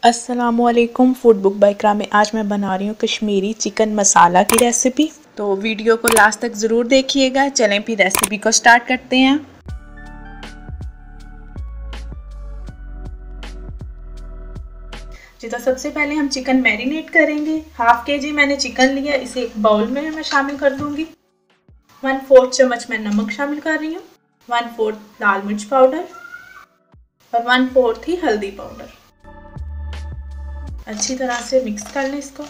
अस्सलामुअलैकुम। Food book by इकरा में आज मैं बना रही हूँ कश्मीरी चिकन मसाला की रेसिपी। तो वीडियो को लास्ट तक ज़रूर देखिएगा। चलें फिर रेसिपी को स्टार्ट करते हैं। जी, तो सबसे पहले हम चिकन मैरिनेट करेंगे। हाफ केजी मैंने चिकन लिया, इसे एक बाउल में मैं शामिल कर दूंगी। 1/4 चम्मच मैं नमक शामिल कर रही हूँ, 1/4 लाल मिर्च पाउडर और 1/4 ही हल्दी पाउडर। अच्छी तरह से मिक्स कर लें इसको।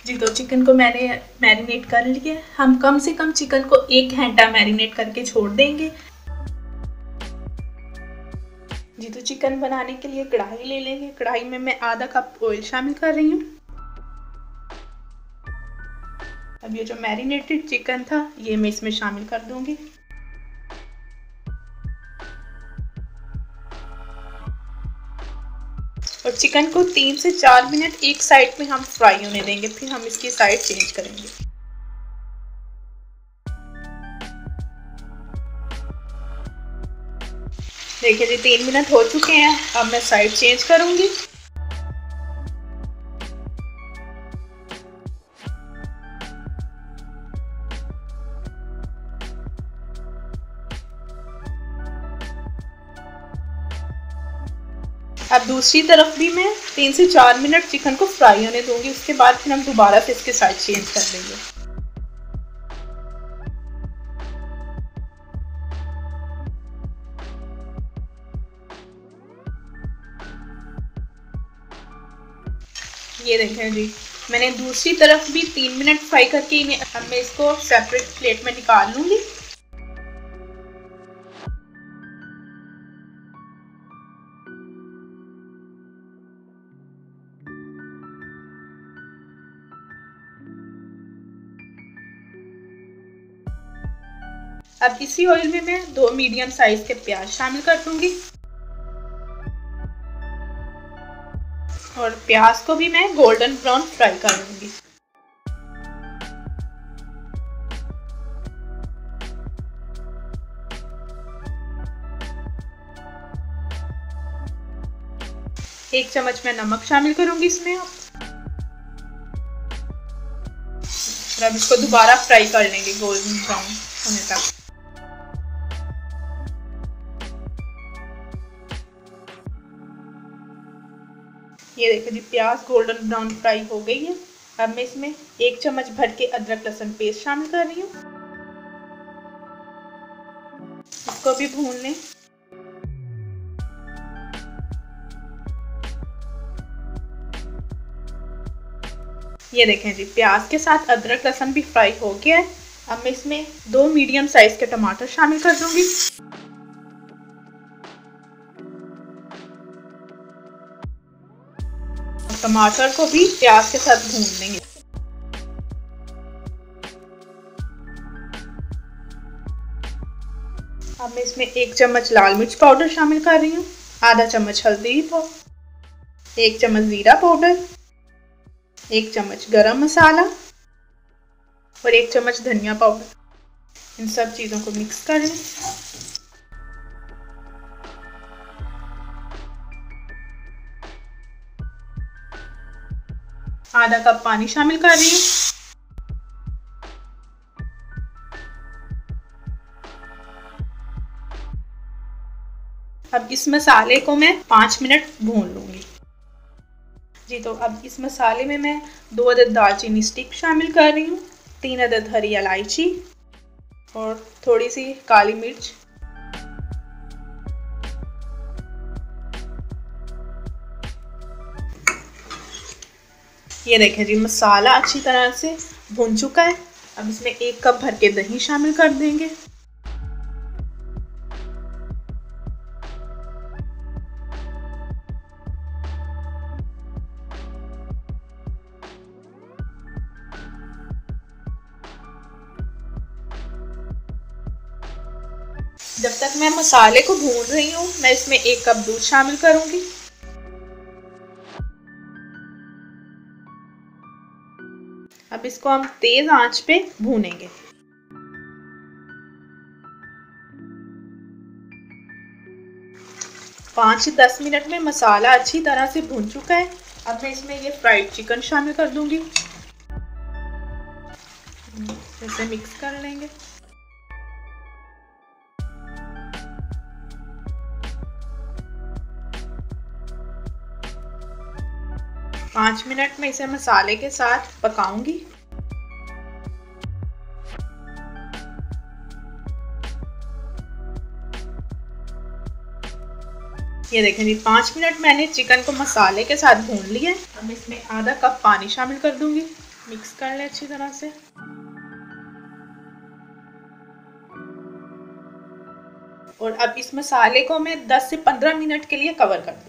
जी, तो चिकन को मैंने मैरिनेट कर लिया। हम कम से कम चिकन को 1 घंटा मैरिनेट करके छोड़ देंगे। जी, तो चिकन बनाने के लिए कढ़ाई ले लेंगे। कढ़ाई में मैं आधा कप ऑयल शामिल कर रही हूँ। अब ये जो मैरिनेटेड चिकन था ये मैं इसमें शामिल कर दूंगी। और चिकन को 3 से 4 मिनट एक साइड पे हम फ्राई होने देंगे, फिर हम इसकी साइड चेंज करेंगे। देखिए जी, 3 मिनट हो चुके हैं। अब मैं साइड चेंज करूंगी। अब दूसरी तरफ भी मैं 3 से 4 मिनट चिकन को फ्राई होने दूंगी। उसके बाद फिर हम दोबारा से इसके साइड चेंज कर देंगे। ये देखें जी, मैंने दूसरी तरफ भी 3 मिनट फ्राई करके इन्हें अब मैं इसको सेपरेट प्लेट में निकाल लूंगी। अब इसी ऑयल में मैं 2 मीडियम साइज के प्याज शामिल कर दूंगी और प्याज को भी मैं गोल्डन ब्राउन फ्राई कर लूंगी। एक चम्मच मैं नमक शामिल करूंगी इसमें और अब इसको दोबारा फ्राई कर लेंगे गोल्डन ब्राउन होने तक। ये देखो जी, प्याज गोल्डन ब्राउन फ्राई हो गई है। अब मैं इसमें 1 चम्मच भर के अदरक लहसुन पेस्ट शामिल कर रही हूँ। इसको भी भून लें। ये देखें जी, प्याज के साथ अदरक लहसुन भी फ्राई हो गया है। अब मैं इसमें 2 मीडियम साइज के टमाटर शामिल कर दूंगी। टमाटर को भी प्याज के साथ भून लेंगे। अब मैं इसमें 1 चम्मच लाल मिर्च पाउडर शामिल कर रही हूँ, आधा चम्मच हल्दी पाउडर, 1 चम्मच जीरा पाउडर, 1 चम्मच गरम मसाला और 1 चम्मच धनिया पाउडर। इन सब चीज़ों को मिक्स कर लें। आधा कप पानी शामिल कर रही हूँ। अब इस मसाले को मैं 5 मिनट भून लूंगी। जी, तो अब इस मसाले में मैं 2 अदद दालचीनी स्टिक शामिल कर रही हूँ, 3 अदद हरी इलायची और थोड़ी सी काली मिर्च। ये देखें जी, मसाला अच्छी तरह से भून चुका है। अब इसमें 1 कप भर के दही शामिल कर देंगे। जब तक मैं मसाले को भून रही हूँ मैं इसमें 1 कप दूध शामिल करूंगी। अब इसको हम तेज आंच पे भूनेंगे। 5 से 10 मिनट में मसाला अच्छी तरह से भून चुका है। अब मैं इसमें ये फ्राइड चिकन शामिल कर दूंगी। इसे मिक्स कर लेंगे। पाँच मिनट में इसे मसाले के साथ पकाऊंगी। ये देखें जी, 5 मिनट मैंने चिकन को मसाले के साथ भून लिया है। अब इसमें आधा कप पानी शामिल कर दूंगी। मिक्स कर ले अच्छी तरह से। और अब इस मसाले को मैं 10 से 15 मिनट के लिए कवर कर दूंगी।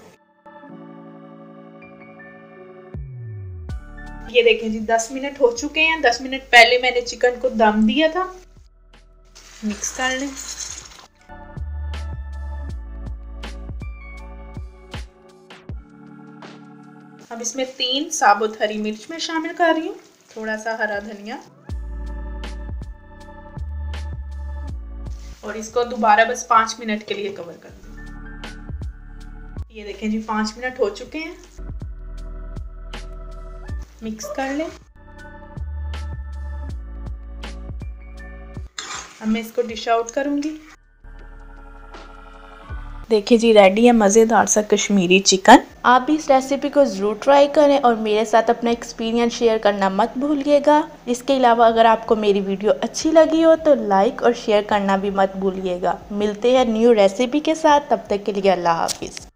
ये देखें जी, 10 मिनट हो चुके हैं। 10 मिनट पहले मैंने चिकन को दम दिया था। मिक्स कर लें। अब इसमें 3 साबुत हरी मिर्च में शामिल कर रही हूँ, थोड़ा सा हरा धनिया, और इसको दोबारा बस 5 मिनट के लिए कवर कर दूँ। ये देखें जी, 5 मिनट हो चुके हैं। मिक्स कर लें। अब मैं इसको डिश आउट करूंगी। देखिए जी, रेडी है मज़ेदार सा कश्मीरी चिकन। आप भी इस रेसिपी को ज़रूर ट्राई करें और मेरे साथ अपना एक्सपीरियंस शेयर करना मत भूलिएगा। इसके अलावा अगर आपको मेरी वीडियो अच्छी लगी हो तो लाइक और शेयर करना भी मत भूलिएगा। मिलते हैं न्यू रेसिपी के साथ, तब तक के लिए अल्लाह हाफिज़।